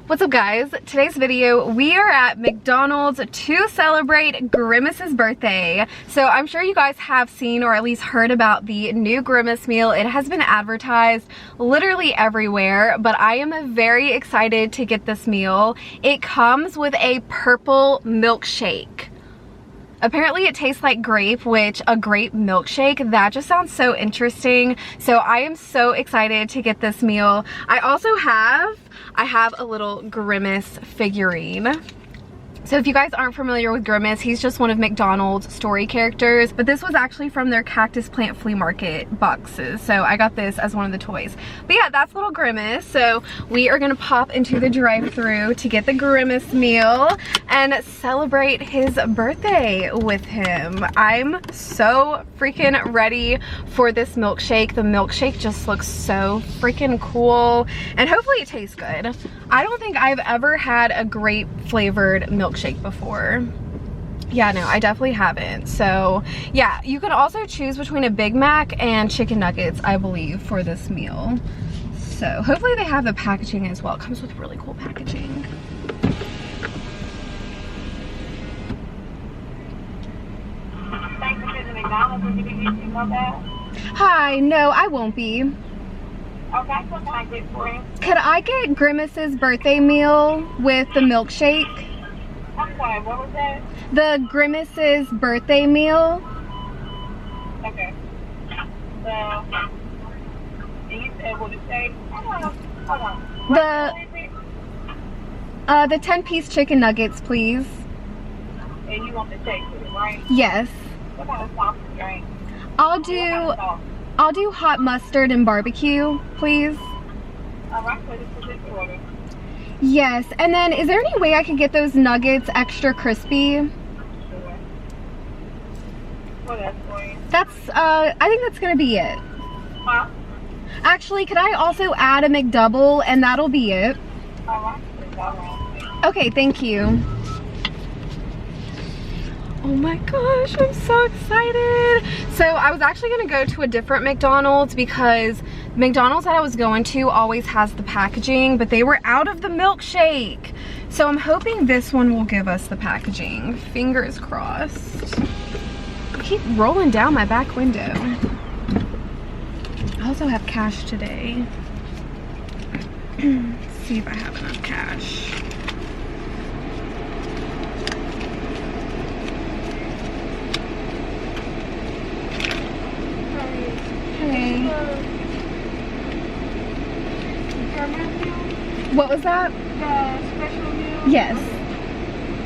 What's up guys? Today's video, we are at McDonald's to celebrate Grimace's birthday. So I'm sure you guys have seen or at least heard about the new Grimace meal. It has been advertised literally everywhere, but I am very excited to get this meal. It comes with a purple milkshake. Apparently it tastes like grape, which a grape milkshake, that just sounds so interesting. So I am so excited to get this meal. I also have a little Grimace figurine. So if you guys aren't familiar with Grimace, he's just one of McDonald's story characters, but this was actually from their cactus plant flea market boxes. So I got this as one of the toys. But yeah, that's little Grimace. So we are gonna pop into the drive-thru to get the Grimace meal and celebrate his birthday with him. I'm so freaking ready for this milkshake. The milkshake just looks so freaking cool and hopefully it tastes good. I don't think I've ever had a grape flavored milkshake before. Yeah, no, I definitely haven't. So yeah, you can also choose between a Big Mac and chicken nuggets, I believe, for this meal. So hopefully they have the packaging as well. It comes with really cool packaging. Thanks for visiting McDonald's. Would you be using Mukbang? Hi, no, I won't be. Okay, what can I get for you? Could I get Grimace's birthday meal with the milkshake? I'm sorry, what was that? The Grimace's birthday meal. Okay. So, and you said what it say? Hold on. What is it? The 10-piece chicken nuggets, please. And you want the shake with it, right? Yes. What kind of sauce is drink? I'll do hot mustard and barbecue, please. Alright, so this is the order. Yes, and then is there any way I could get those nuggets extra crispy? Sure. What else for you? That's, I think that's gonna be it. Huh? Actually, could I also add a McDouble and that'll be it? Alright, Okay, thank you. Oh my gosh, I'm so excited. So I was actually gonna go to a different McDonald's because McDonald's that I was going to always has the packaging, but they were out of the milkshake. So I'm hoping this one will give us the packaging. Fingers crossed. I keep rolling down my back window. I also have cash today. Let's see if I have enough cash. Hey. What was that? The special meal? Yes.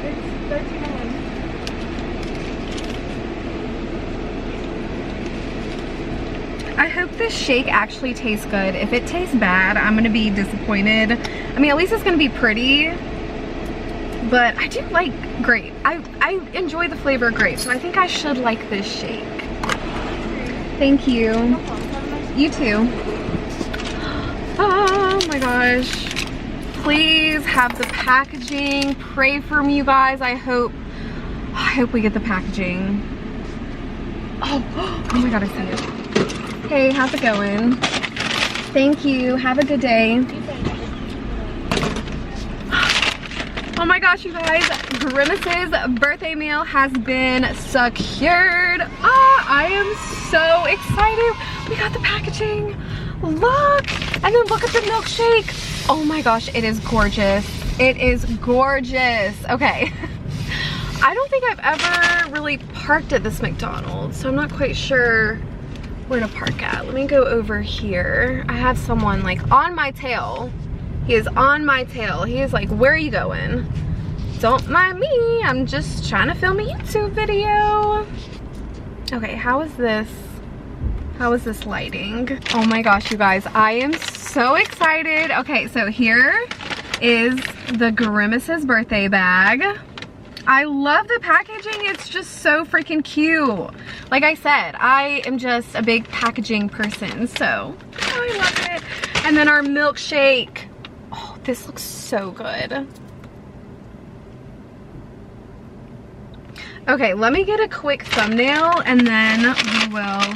It's $13. I hope this shake actually tastes good. If it tastes bad, I'm gonna be disappointed. I mean, at least it's gonna be pretty. But I do like grape. I enjoy the flavor of grape, so I think I should like this shake. Thank you. You too. Oh my gosh. Please have the packaging. Pray for me, you guys. I hope we get the packaging. Oh my god, I see it. Hey, how's it going? Thank you. Have a good day. Oh my gosh, you guys. Grimace's birthday meal has been secured. I am so excited. We got the packaging. Look. And then look at the milkshake. Oh my gosh, it is gorgeous. It is gorgeous. Okay. I don't think I've ever really parked at this McDonald's, so I'm not quite sure where to park at. Let me go over here. I have someone like on my tail. He is on my tail. He is like, where are you going? Don't mind me. I'm just trying to film a YouTube video. Okay, how is this? How is this lighting? Oh my gosh, you guys, I am so excited. Okay, so here is the Grimace's birthday bag. I love the packaging. It's just so freaking cute. Like I said, I am just a big packaging person, so I love it. And then our milkshake. Oh, this looks so good. Okay, let me get a quick thumbnail and then we will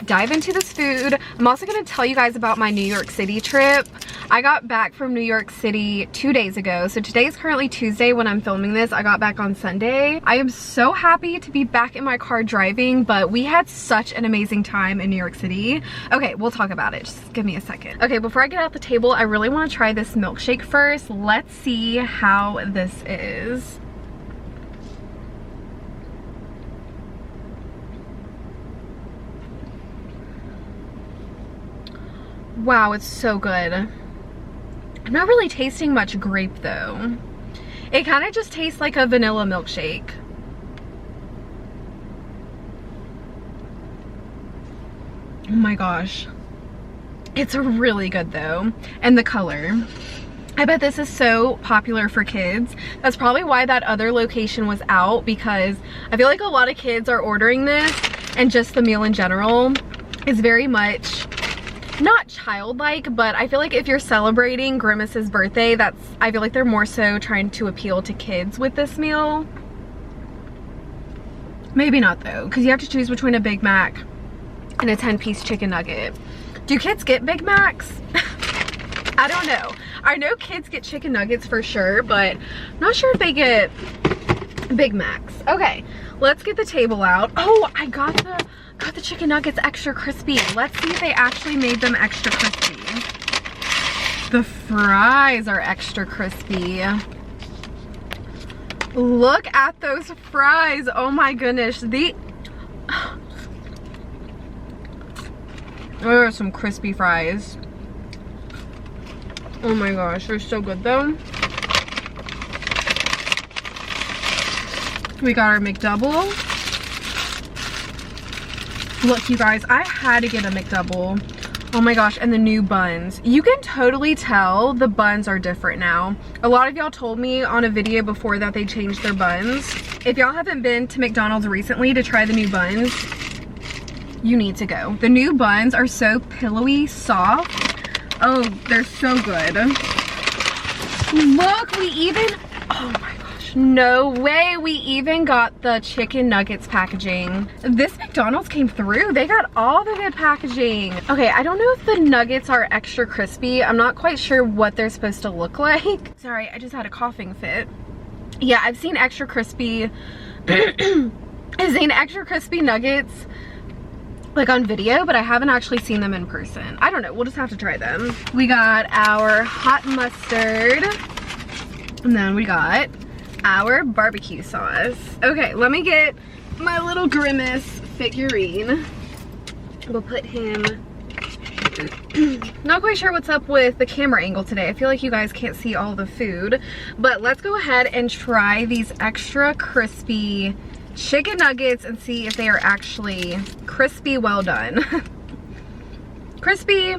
dive into this food. I'm also gonna tell you guys about my New York City trip. I got back from New York City 2 days ago. So today is currently Tuesday when I'm filming this. I got back on Sunday. I am so happy to be back in my car driving, but we had such an amazing time in New York City. Okay, we'll talk about it. Just give me a second. Okay, before I get out the table, I really want to try this milkshake first. Let's see how this is. Wow, it's so good. I'm not really tasting much grape though. It kind of just tastes like a vanilla milkshake. Oh my gosh. It's really good though. And the color. I bet this is so popular for kids. That's probably why that other location was out, because I feel like a lot of kids are ordering this, and just the meal in general is very much not childlike, but I feel like if you're celebrating Grimace's birthday, I feel like they're more so trying to appeal to kids with this meal. Maybe not though, because you have to choose between a Big Mac and a 10-piece chicken nugget. Do kids get Big Macs? I don't know. I know kids get chicken nuggets for sure, but I'm not sure if they get Big Macs. Okay, let's get the table out. Oh, I got the chicken nuggets extra crispy. Let's see if they actually made them extra crispy. The fries are extra crispy. Look at those fries. Oh my goodness. There are some crispy fries. Oh my gosh, they're so good though. We got our McDouble. Look, you guys, I had to get a McDouble. Oh my gosh, and the new buns. You can totally tell the buns are different now. A lot of y'all told me on a video before that they changed their buns. If y'all haven't been to McDonald's recently to try the new buns, you need to go. The new buns are so pillowy soft. Oh, they're so good. Look, we even, oh my gosh, no way, we even got the chicken nuggets packaging. This McDonald's came through. They got all the good packaging. Okay, I don't know if the nuggets are extra crispy. I'm not quite sure what they're supposed to look like. Sorry, I just had a coughing fit. Yeah, I've seen extra crispy, I've seen extra crispy nuggets like on video, but I haven't actually seen them in person. I don't know, we'll just have to try them. We got our hot mustard, and then we got our barbecue sauce. Okay, let me get my little Grimace figurine. We'll put him, not quite sure what's up with the camera angle today. I feel like you guys can't see all the food, but let's go ahead and try these extra crispy chicken nuggets and see if they are actually crispy, well done. Crispy,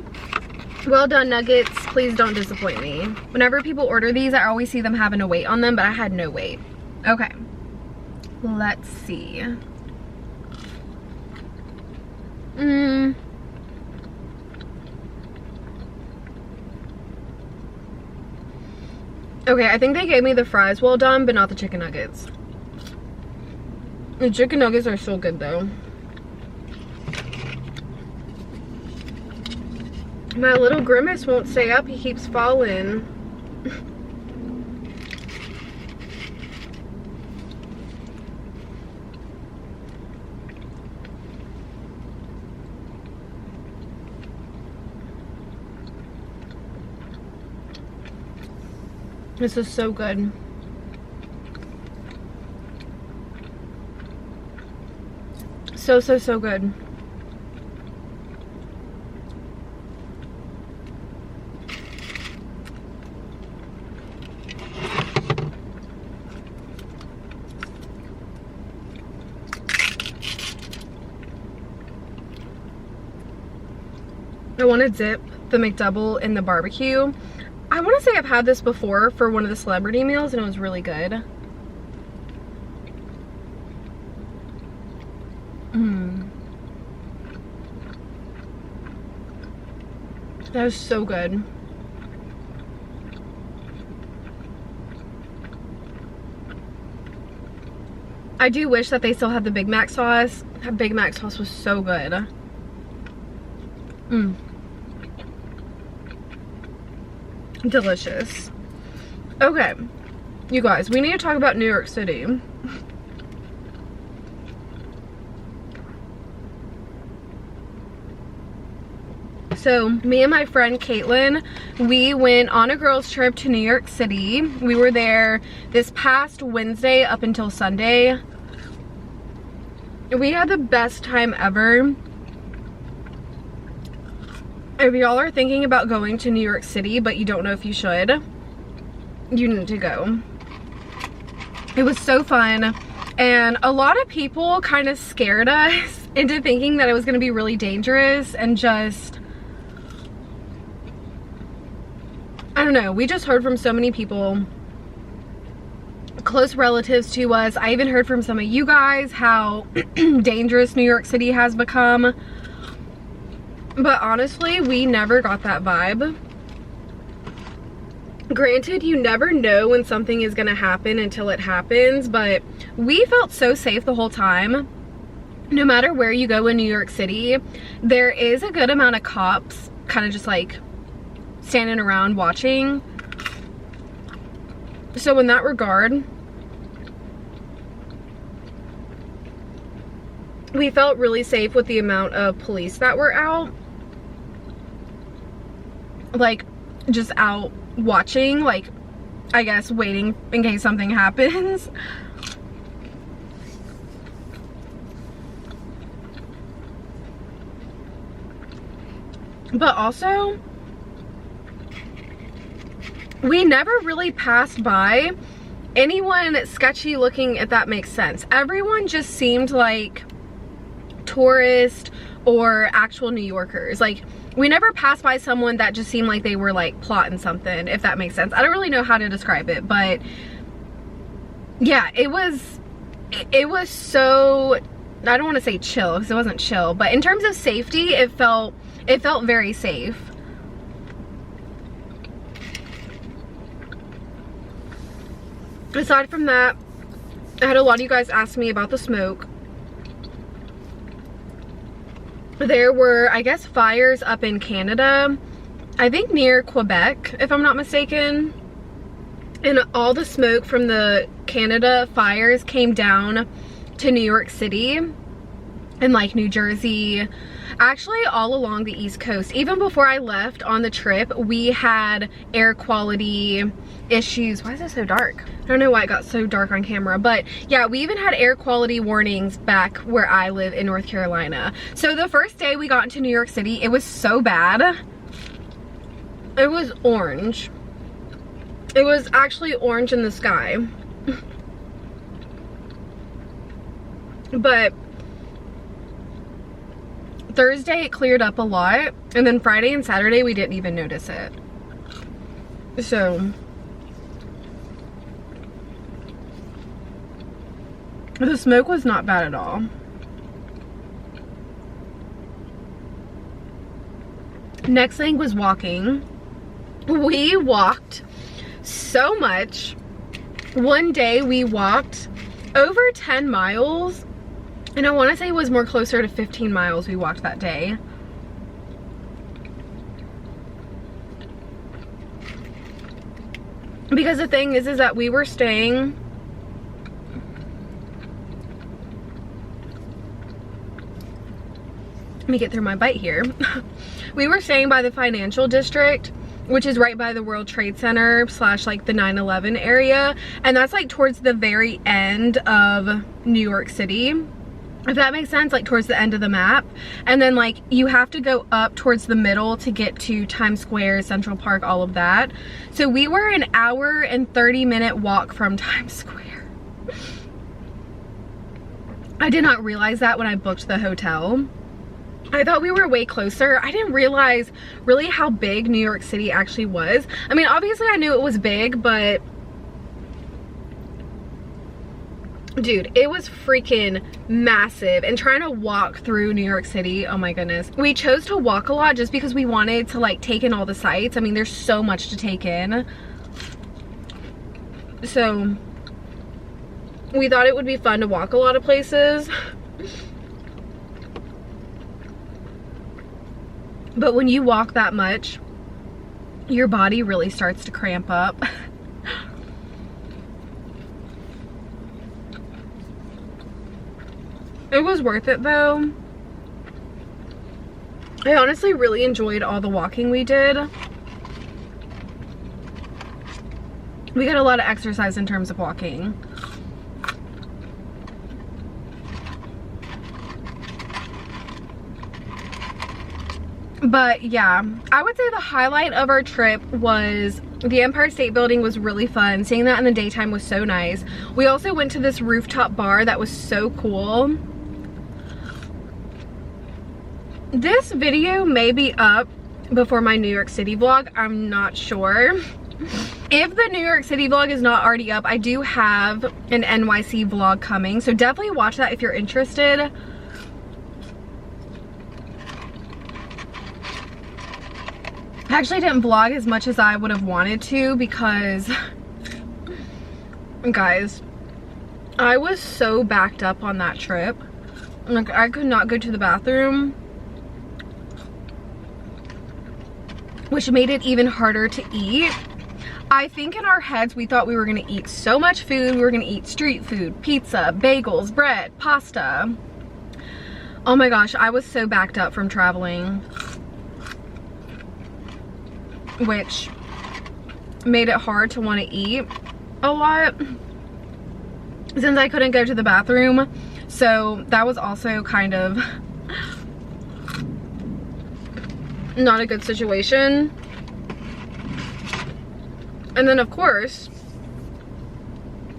well done nuggets, please don't disappoint me. Whenever people order these, I always see them having a weight on them, but I had no weight. Okay, let's see. Okay, I think they gave me the fries well done, but not the chicken nuggets. The chicken nuggets are so good though. My little Grimace won't stay up, he keeps falling. This is so good. So good. I want to dip the McDouble in the barbecue. I want to say I've had this before for one of the celebrity meals and it was really good. That was so good. I do wish that they still had the Big Mac sauce. That Big Mac sauce was so good. delicious. Okay, you guys, we need to talk about New York City. So me and my friend Caitlin, we went on a girls trip to New York City. We were there this past Wednesday up until Sunday. We had the best time ever. If y'all are thinking about going to New York City but you don't know if you should, you need to go. It was so fun, and a lot of people kind of scared us into thinking that it was going to be really dangerous, and just, I don't know, we just heard from so many people, close relatives to us. I even heard from some of you guys how dangerous New York City has become. But honestly, we never got that vibe. Granted, you never know when something is gonna happen until it happens, but we felt so safe the whole time. No matter where you go in New York City, there is a good amount of cops kind of just like standing around watching. So in that regard, we felt really safe with the amount of police that were out. Like, just out watching, like, I guess waiting in case something happens. But also, we never really passed by anyone sketchy looking, if that makes sense. Everyone just seemed like tourists or actual New Yorkers. Like, we never passed by someone that just seemed like they were like plotting something, if that makes sense. I don't really know how to describe it, but yeah, it was so, I don't want to say chill because it wasn't chill, but in terms of safety, it felt very safe. Aside from that, I had a lot of you guys ask me about the smoke. There were, I guess, fires up in Canada, I think near Quebec, if I'm not mistaken. And all the smoke from the Canada fires came down to New York City and like New Jersey, actually all along the East Coast. Even before I left on the trip, we had air quality issues. Why is it so dark? I don't know why it got so dark on camera, but yeah, we even had air quality warnings back where I live in North Carolina. So the first day we got into New York City, it was so bad. It was orange. It was actually orange in the sky. But Thursday it cleared up a lot, and then Friday and Saturday we didn't even notice it. So the smoke was not bad at all. Next thing was walking. We walked so much. One day we walked over 10 miles, and I want to say it was more closer to 15 miles we walked that day. Because the thing is that we were staying, let me get through my bite here. We were staying by the financial district, which is right by the World Trade Center / like the 9/11 area. And that's like towards the very end of New York City, if that makes sense, like towards the end of the map. And then like you have to go up towards the middle to get to Times Square, Central Park, all of that. So we were an hour and 30-minute walk from Times Square. I did not realize that when I booked the hotel. I thought we were way closer. I didn't realize really how big New York City actually was. I mean, obviously I knew it was big, but dude, it was freaking massive. And trying to walk through New York City, oh my goodness. We chose to walk a lot just because we wanted to like take in all the sights. I mean, there's so much to take in. So we thought it would be fun to walk a lot of places. But when you walk that much, your body really starts to cramp up. It was worth it though. I honestly really enjoyed all the walking we did. We got a lot of exercise in terms of walking. But yeah, I would say the highlight of our trip was the Empire State Building. Was really fun. Seeing that in the daytime was so nice. We also went to this rooftop bar that was so cool. This video may be up before my New York City vlog. I'm not sure. If the New York City vlog is not already up, I do have an NYC vlog coming. So definitely watch that if you're interested. I actually didn't vlog as much as I would have wanted to because, guys, I was so backed up on that trip. Like, I could not go to the bathroom, which made it even harder to eat. I think in our heads we thought we were gonna eat so much food. We were gonna eat street food, pizza, bagels, bread, pasta. Oh my gosh, I was so backed up from traveling, which made it hard to want to eat a lot since I couldn't go to the bathroom. So that was also kind of not a good situation. And then of course,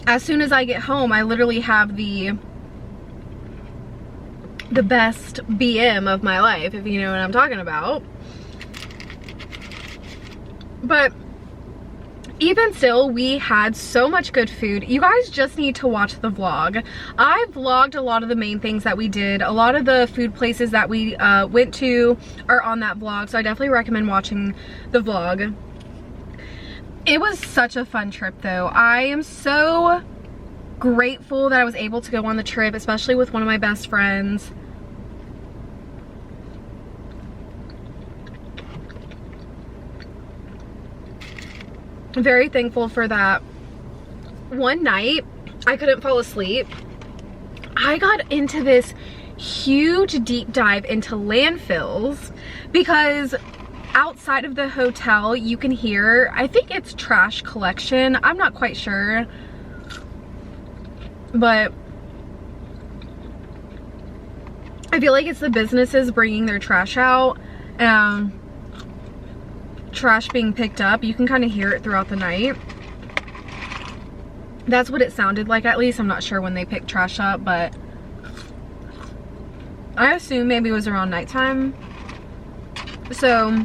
as soon as I get home, I literally have the best BM of my life, if you know what I'm talking about. But even still, we had so much good food. You guys just need to watch the vlog. I vlogged a lot of the main things that we did. A lot of the food places that we went to are on that vlog, so I definitely recommend watching the vlog. It was such a fun trip though. I am so grateful that I was able to go on the trip, especially with one of my best friends. I'm very thankful for that. One night, I couldn't fall asleep. I got into this huge deep dive into landfills because outside of the hotel, you can hear, I think it's trash collection. I'm not quite sure. But I feel like it's the businesses bringing their trash out. Trash being picked up. You can kind of hear it throughout the night. That's what it sounded like, at least. I'm not sure when they picked trash up, but I assume maybe it was around nighttime. So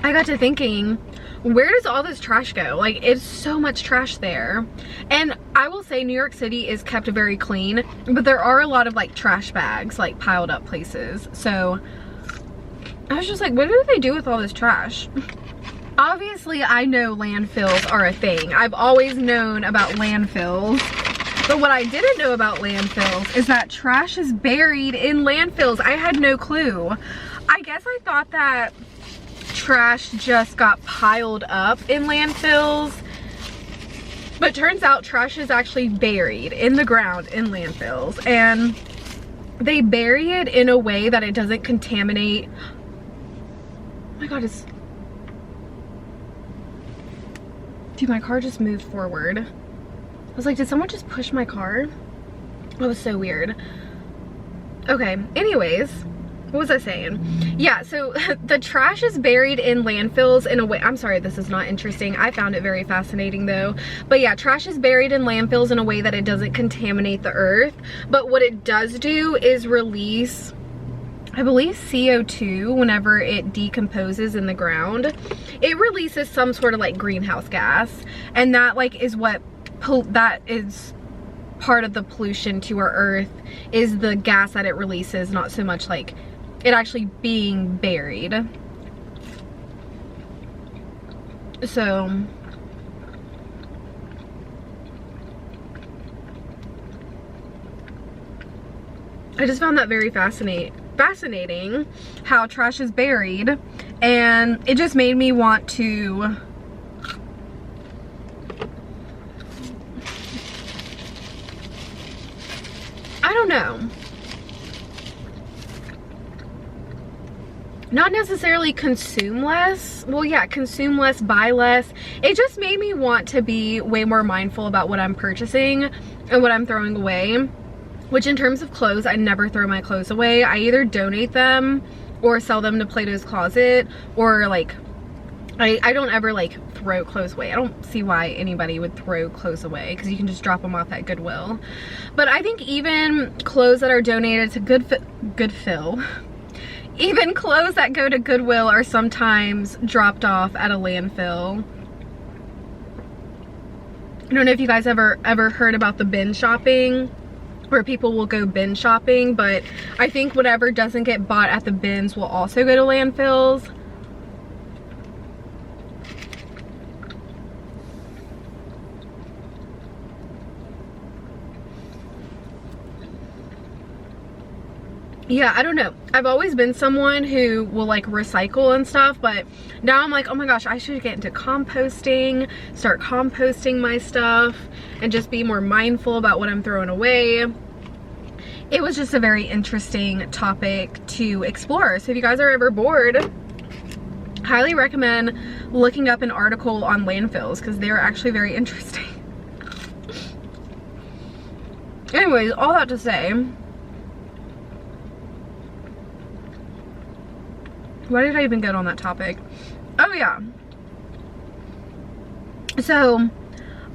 I got to thinking, where does all this trash go? Like, it's so much trash there. And I will say New York City is kept very clean, but there are a lot of like trash bags like piled up places. So I was just like, what do they do with all this trash? Obviously, I know landfills are a thing. I've always known about landfills. But what I didn't know about landfills is that trash is buried in landfills. I had no clue. I guess I thought that trash just got piled up in landfills. But turns out trash is actually buried in the ground in landfills. And they bury it in a way that it doesn't contaminate. Oh my god, dude, my car just moved forward. I was like, did someone just push my car? That was so weird. Okay, anyways, what was I saying? Yeah, so the trash is buried in landfills in a way. I'm sorry, this is not interesting. I found it very fascinating though. But yeah, trash is buried in landfills in a way that it doesn't contaminate the earth. But what it does do is release, I believe, CO2 whenever it decomposes in the ground. It releases some sort of like greenhouse gas, and that like is what that is part of the pollution to our earth, is the gas that it releases, not so much like it actually being buried. So I just found that very fascinating how trash is buried and it just made me want to I don't know, not necessarily consume less. Well, yeah, consume less, buy less. It just made me want to be way more mindful about what I'm purchasing and what I'm throwing away, which in terms of clothes, I never throw my clothes away. I either donate them or sell them to Plato's Closet, or like, I don't ever like throw clothes away. I don't see why anybody would throw clothes away, because you can just drop them off at Goodwill. But I think even clothes that are donated to Goodwill, even clothes that go to Goodwill are sometimes dropped off at a landfill. I don't know if you guys ever heard about the bin shopping, where people will go bin shopping, but I think whatever doesn't get bought at the bins will also go to landfills. Yeah, I don't know. I've always been someone who will like recycle and stuff, but now I'm like, oh my gosh, I should get into composting, start composting my stuff, and just be more mindful about what I'm throwing away. It was just a very interesting topic to explore. So if you guys are ever bored, highly recommend looking up an article on landfills, because they're actually very interesting. Anyways, all that to say, why did I even get on that topic? Oh yeah. So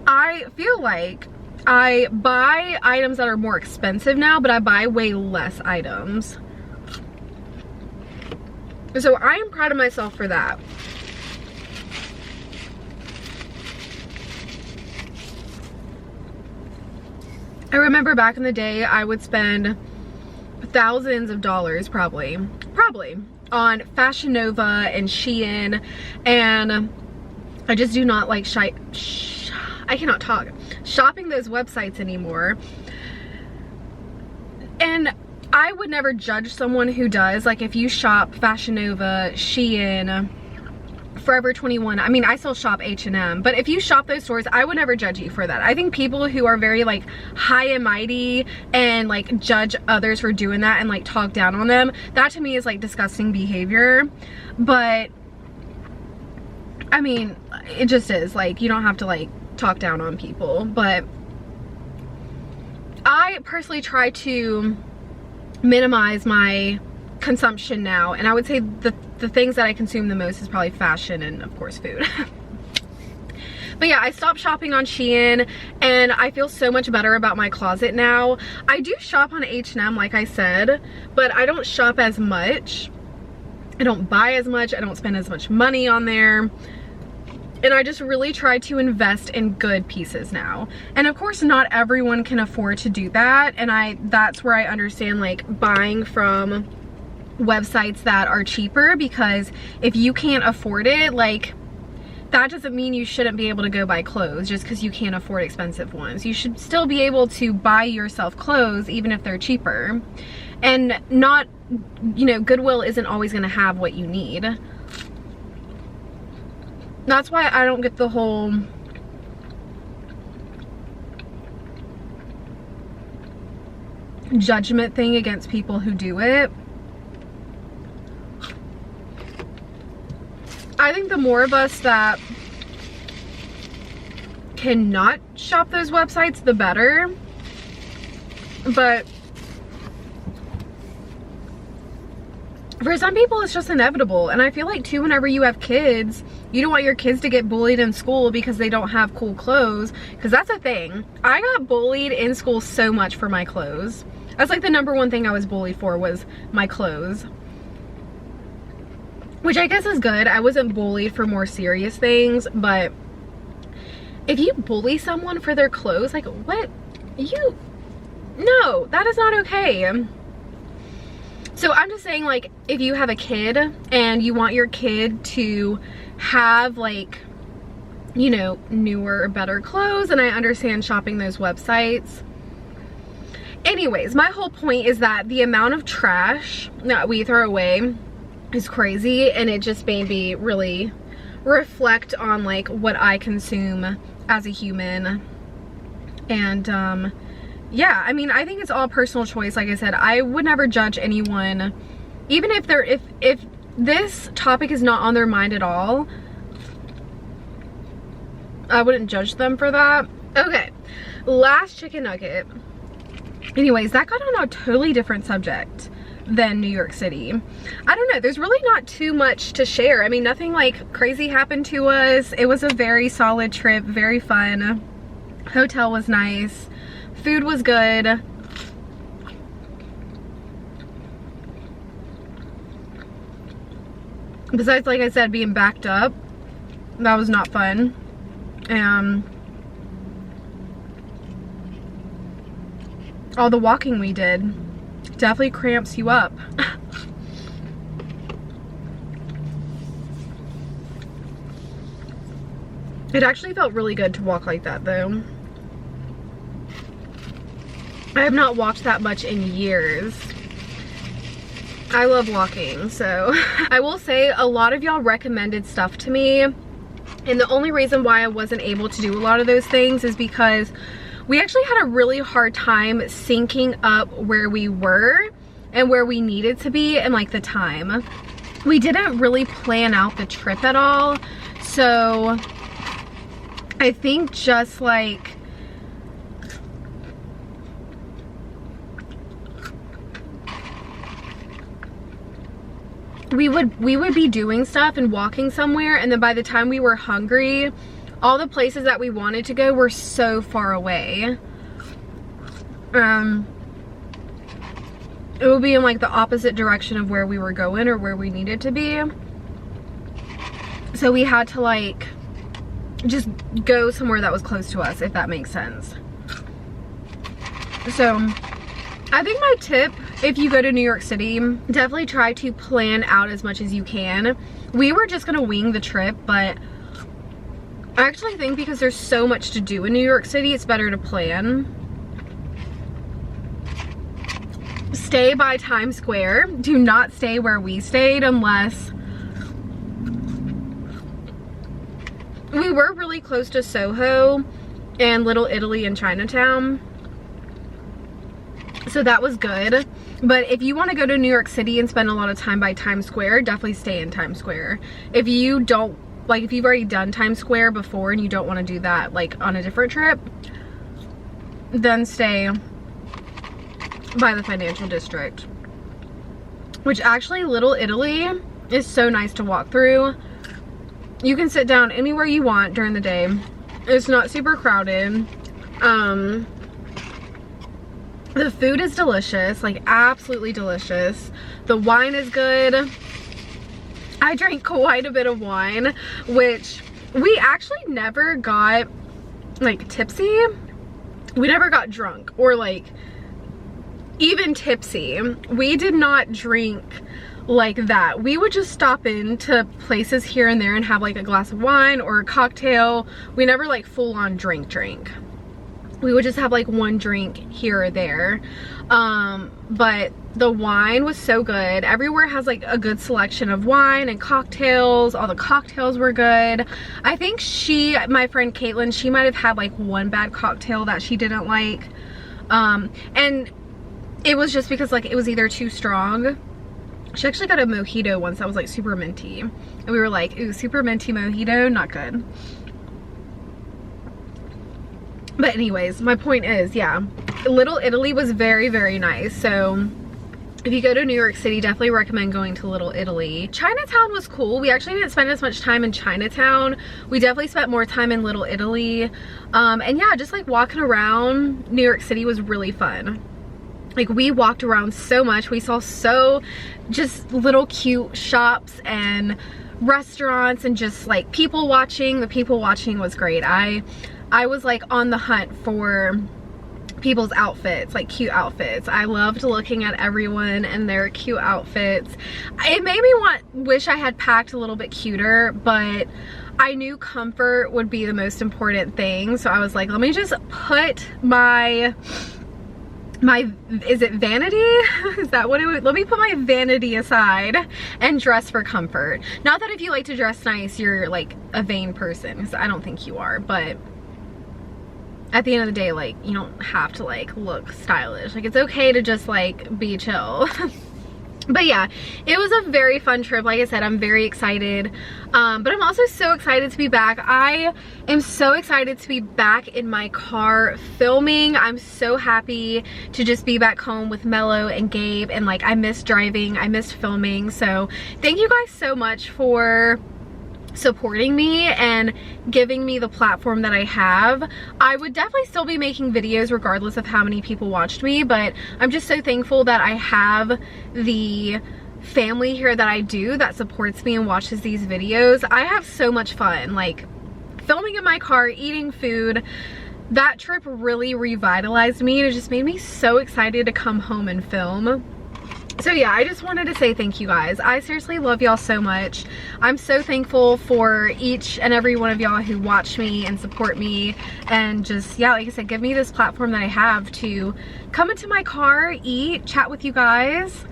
I feel like I buy items that are more expensive now, but I buy way less items. So I am proud of myself for that. I remember back in the day, I would spend thousands of dollars probably on Fashion Nova and Shein, and I just do not like I cannot talk, shopping those websites anymore. And I would never judge someone who does. Like, if you shop Fashion Nova, Shein, Forever 21, I mean, I still shop H&M, but if you shop those stores, I would never judge you for that. I think people who are very like high and mighty and like judge others for doing that and like talk down on them, that to me is like disgusting behavior. But I mean, it just is, like, you don't have to like talk down on people. But I personally try to minimize my consumption now, and I would say the things that I consume the most is probably fashion and of course food. But yeah, I stopped shopping on Shein, and I feel so much better about my closet now. I do shop on H&M, like I said, but I don't shop as much. I don't buy as much. I don't spend as much money on there. And I just really try to invest in good pieces now. And of course, not everyone can afford to do that. And that's where I understand like buying from websites that are cheaper, because if you can't afford it, like, that doesn't mean you shouldn't be able to go buy clothes just because you can't afford expensive ones. You should still be able to buy yourself clothes even if they're cheaper. And not, you know, Goodwill isn't always going to have what you need. That's why I don't get the whole judgment thing against people who do it. I think the more of us that cannot shop those websites, the better. But for some people, it's just inevitable. And I feel like too, whenever you have kids, you don't want your kids to get bullied in school because they don't have cool clothes. Because that's a thing. I got bullied in school so much for my clothes. That's like the #1 thing I was bullied for, was my clothes. Which I guess is good. I wasn't bullied for more serious things, but if you bully someone for their clothes, like, what? No, that is not okay. So I'm just saying, like, if you have a kid and you want your kid to have, like, you know, newer or better clothes, and I understand shopping those websites. Anyways, my whole point is that the amount of trash that we throw away is crazy, and it just made me really reflect on like what I consume as a human. And yeah, I mean, I think it's all personal choice. Like I said, I would never judge anyone, even if they're, if this topic is not on their mind at all, I wouldn't judge them for that. Okay, last chicken nugget. Anyways, that got on a totally different subject than New York City. I don't know, there's really not too much to share. I mean, nothing like crazy happened to us. It was a very solid trip, very fun. Hotel was nice. Food was good. Besides, like I said, being backed up, that was not fun. All the walking we did definitely cramps you up. It actually felt really good to walk like that though. I have not walked that much in years. I love walking, so I will say a lot of y'all recommended stuff to me, and the only reason why I wasn't able to do a lot of those things is because we actually had a really hard time syncing up where we were and where we needed to be and like the time. We didn't really plan out the trip at all, so I think just like we would be doing stuff and walking somewhere, and then by the time we were hungry, all the places that we wanted to go were so far away. It would be in like the opposite direction of where we were going or where we needed to be. So we had to like just go somewhere that was close to us, if that makes sense. So I think my tip, if you go to New York City, definitely try to plan out as much as you can. We were just gonna wing the trip, but I actually think because there's so much to do in New York City, it's better to plan. Stay by Times Square. Do not stay where we stayed unless... We were really close to Soho and Little Italy and Chinatown, so that was good. But if you want to go to New York City and spend a lot of time by Times Square, definitely stay in Times Square. If you don't, like if you've already done Times Square before and you don't want to do that like on a different trip, then stay by the financial district. Which actually, Little Italy is so nice to walk through. You can sit down anywhere you want during the day. It's not super crowded. The food is delicious, like absolutely delicious. The wine is good. I drank quite a bit of wine, which we actually never got like tipsy. We never got drunk or like even tipsy. We did not drink like that. We would just stop into places here and there and have like a glass of wine or a cocktail. We never like full on drink. We would just have like one drink here or there. But the wine was so good. Everywhere has like a good selection of wine and cocktails. All the cocktails were good. I think my friend Caitlin, she might have had like one bad cocktail that she didn't like. And it was just because like it was either too strong. She actually got a mojito once that was like super minty. And we were like, ooh, super minty mojito, not good. But anyways, my point is, yeah, Little Italy was very, very nice. So if you go to New York City, definitely recommend going to Little Italy. Chinatown was cool. We actually didn't spend as much time in Chinatown. We definitely spent more time in Little Italy. And yeah, just like walking around New York City was really fun. Like we walked around so much. We saw just little cute shops and restaurants and just like people watching. The people watching was great. I was like on the hunt for people's outfits, like cute outfits. I loved looking at everyone and their cute outfits. It made me wish I had packed a little bit cuter, but I knew comfort would be the most important thing. So I was like, let me just put my is it vanity? Is that what it would, let me put my vanity aside and dress for comfort. Not that if you like to dress nice, you're like a vain person, because I don't think you are, but at the end of the day, like, you don't have to like look stylish. Like, it's okay to just like be chill. But yeah, it was a very fun trip. Like I said, I'm very excited, but I'm also so excited to be back. I am so excited to be back in my car filming. I'm so happy to just be back home with Mello and Gabe, and like, I missed driving, I missed filming. So thank you guys so much for supporting me and giving me the platform that I have. I would definitely still be making videos regardless of how many people watched me, but I'm just so thankful that I have the family here that I do that supports me and watches these videos. I have so much fun, like filming in my car, eating food. That trip really revitalized me, and it just made me so excited to come home and film. So yeah, I just wanted to say thank you guys. I seriously love y'all so much. I'm so thankful for each and every one of y'all who watch me and support me, and just, yeah, like I said, give me this platform that I have to come into my car, eat, chat with you guys.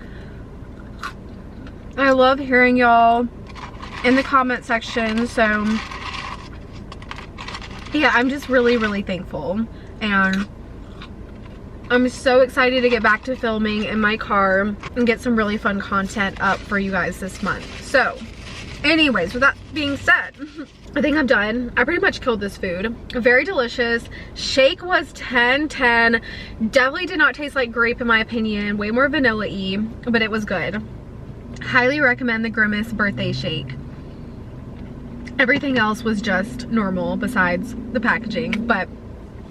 I love hearing y'all in the comment section. So yeah, I'm just really, really thankful, and I'm so excited to get back to filming in my car and get some really fun content up for you guys this month. So anyways, with that being said, I think I'm done. I pretty much killed this food. Very delicious. Shake was 10/10. Definitely did not taste like grape in my opinion. Way more vanilla-y, but it was good. Highly recommend the Grimace Birthday Shake. Everything else was just normal besides the packaging, but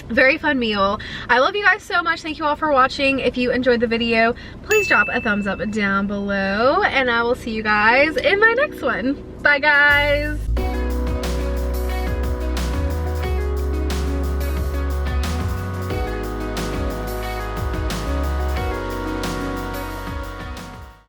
very fun meal. I love you guys so much. Thank you all for watching. If you enjoyed the video, please drop a thumbs up down below, and I will see you guys in my next one. Bye guys.